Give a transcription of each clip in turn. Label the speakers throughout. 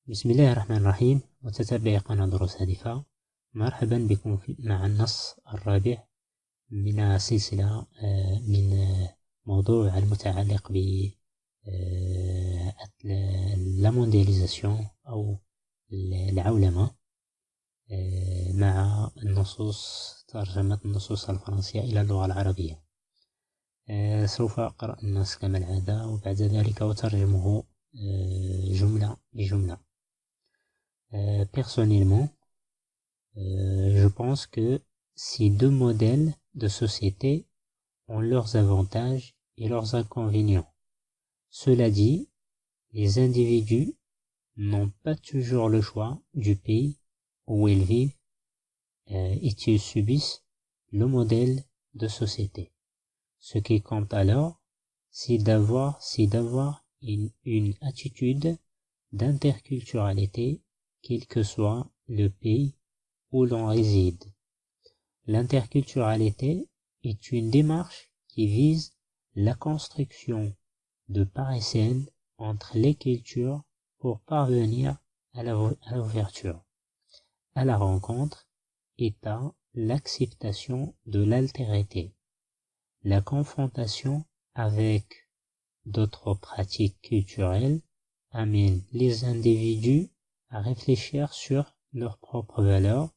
Speaker 1: بسم الله الرحمن الرحيم. متتبعي قناة دروس هادفة، مرحبا بكم مع النص الرابع من سلسلة من موضوع المتعلق ب لا موندياليزاسيون أو العولمة مع ترجمة النصوص الفرنسية إلى اللغة العربية. سوف أقرأ النص كما العادة وبعد ذلك أترجمه جملة بجملة. Personnellement, je pense que ces deux modèles de société ont leurs avantages et leurs inconvénients. Cela dit, les individus n'ont pas toujours le choix du pays où ils vivent et ils subissent le modèle de société. Ce qui compte alors, c'est d'avoir une attitude d'interculturalité, quel que soit le pays où l'on réside. L'interculturalité est une démarche qui vise la construction de parcelles entre les cultures pour parvenir à l'ouverture, à la rencontre et à l'acceptation de l'altérité. La confrontation avec d'autres pratiques culturelles amène les individus à réfléchir sur leurs propres valeurs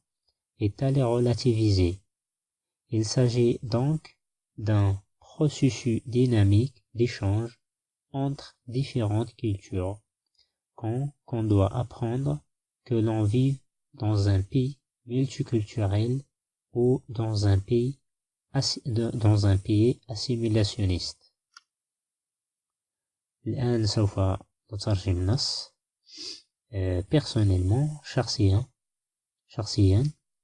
Speaker 1: et à les relativiser. Il s'agit donc d'un processus dynamique d'échange entre différentes cultures qu'on doit apprendre, que l'on vive dans un pays multiculturel ou dans un pays assimilationniste. الآن سوف نترجم النص. Personnellement, شخصيا,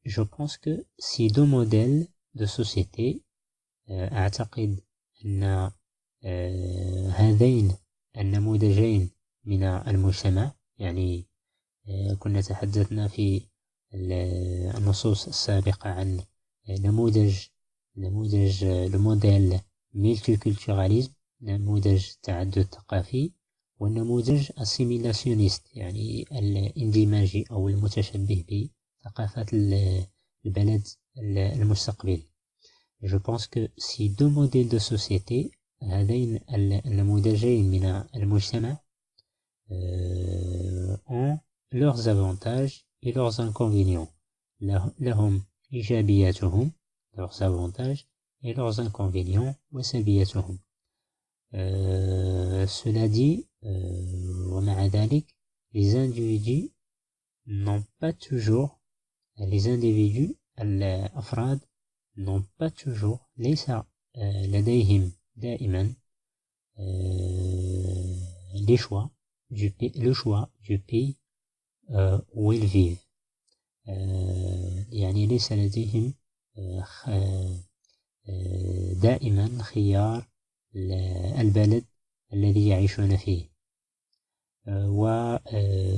Speaker 1: je pense que ces deux modèles de société, أعتقد أن هذين النموذجين من المجتمع، يعني كنا تحدثنا في النصوص السابقة عن نموذج الموديل ميلتيكولتوراليزم، نموذج التعدد الثقافي، والنموذج السيميلاسيونيست يعني الاندماجي أو المتشبه بثقافة البلد المستقبل. Je pense que ces deux modèles de société، هذين النموذجين من المجتمع، ont leurs avantages et leurs inconvénients. لهم إيجابياتهم، leurs avantages et leurs inconvénients وسلبياتهم. Cela dit, ومع ذلك, les individus n'ont pas toujours, الأفراد n'ont pas toujours، ليس لديهم دائما le choix du pays où ils vivent. يعني ليس لديهم دائما خيار البلد الذي يعيشون فيه.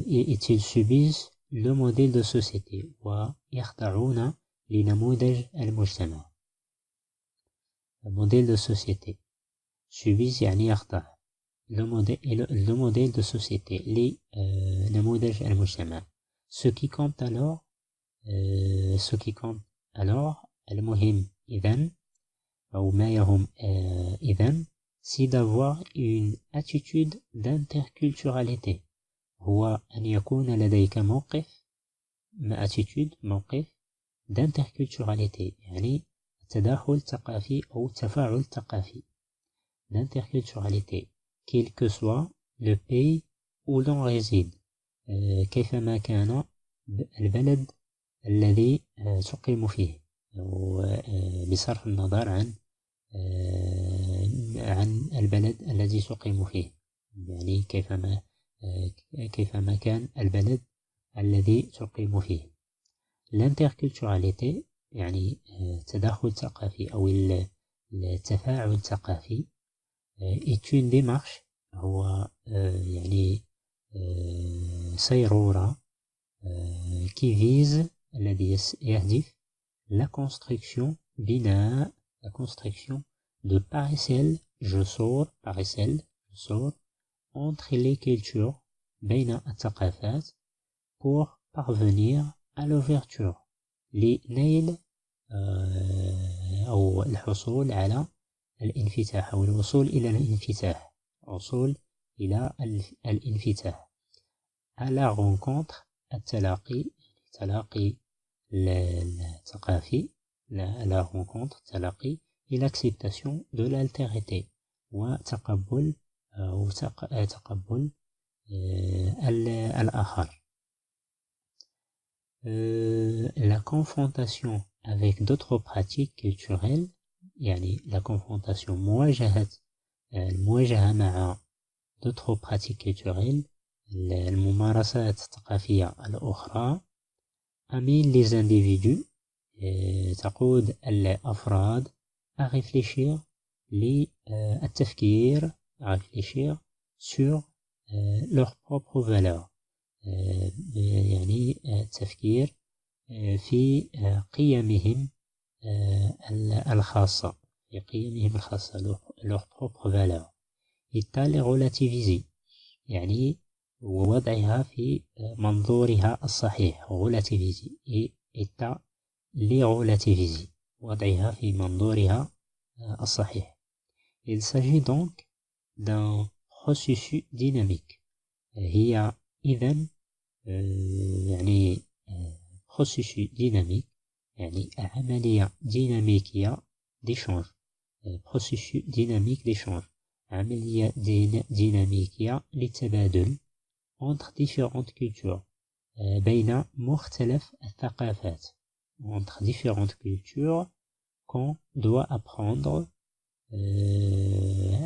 Speaker 1: ils subissent le modèle de société ويخضعون لنموذج المجتمع. modèle de société، subissent يعني يخضع، le modèle de société، نموذج المجتمع. ce qui compte alors المهم إذن أو ما يهم إذن، c'est d'avoir une attitude d'interculturalité. هو أن يكون لديك موقف d'interculturalité، يعني التداخل الثقافي أو التفاعل الثقافي. d'interculturalité quel que soit le pays où l'on réside، كيفما كان البلد الذي تقيم فيه، بصرف النظر عن البلد الذي تقيم فيه، يعني كيفما كان البلد الذي تقيم فيه. l'interculturalité يعني التداخل الثقافي أو التفاعل الثقافي est une démarche، هو يعني صيرورة qui vise، الذي يهدف la construction de parcelles، je sors entre les cultures، بين الثقافات، pour parvenir à l'ouverture لنيل أو الحصول على الانفتاح أو الوصول إلى الانفتاح الوصول إلى الانفتاح à la rencontre التلاقي الثقافي la rencontre التلاقي et l'acceptation de l'altérité وتقبل الآخر. La confrontation avec d'autres pratiques culturelles يعني la confrontation المواجهة مع d'autres pratiques culturelles الممارسات الثقافية الأخرى amène les individus تقود الأفراد à réfléchir للتفكير à réfléchir sur leurs propres valeurs يعني التفكير في قيمهم الخاصة leurs propres valeurs et les relativiser يعني ووضعها في منظورها الصحيح relativiser et les relativiser وضعها في منظورها الصحيح. Il s'agit donc d'un processus dynamique. هي إذن يعني processus dynamique يعني عملية ديناميكية d'échange processus dynamique d'échange عملية ديناميكية للتبادل entre différentes cultures بين مختلف الثقافات entre différentes cultures qu'on doit apprendre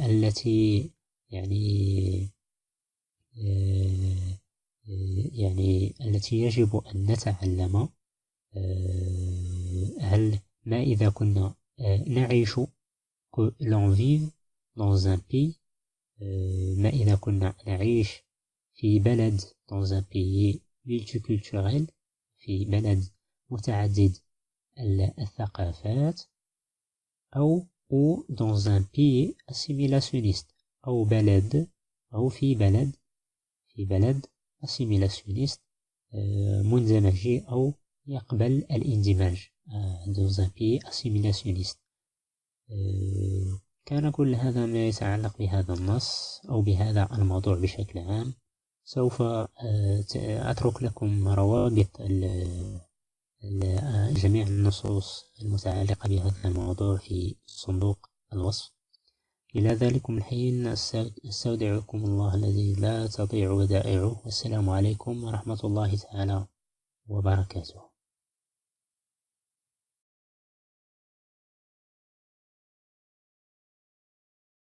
Speaker 1: التي يعني التي يجب أن نتعلم ما إذا كنا نعيش que l'on vive dans un pays ما إذا كنا نعيش في بلد dans un pays multiculturel في بلد متعدد الثقافات أو dans un pays assimilationniste أو في بلد assimilationniste مندمج أو يقبل الاندماج dans un pays assimilationniste. كان كل هذا ما يتعلق بهذا النص أو بهذا الموضوع بشكل عام. سوف أترك لكم روابط جميع النصوص المتعلقة بهذا الموضوع في صندوق الوصف. إلى ذلكم الحين استودعكم الله الذي لا تضيع ودائعه والسلام عليكم ورحمة الله تعالى وبركاته.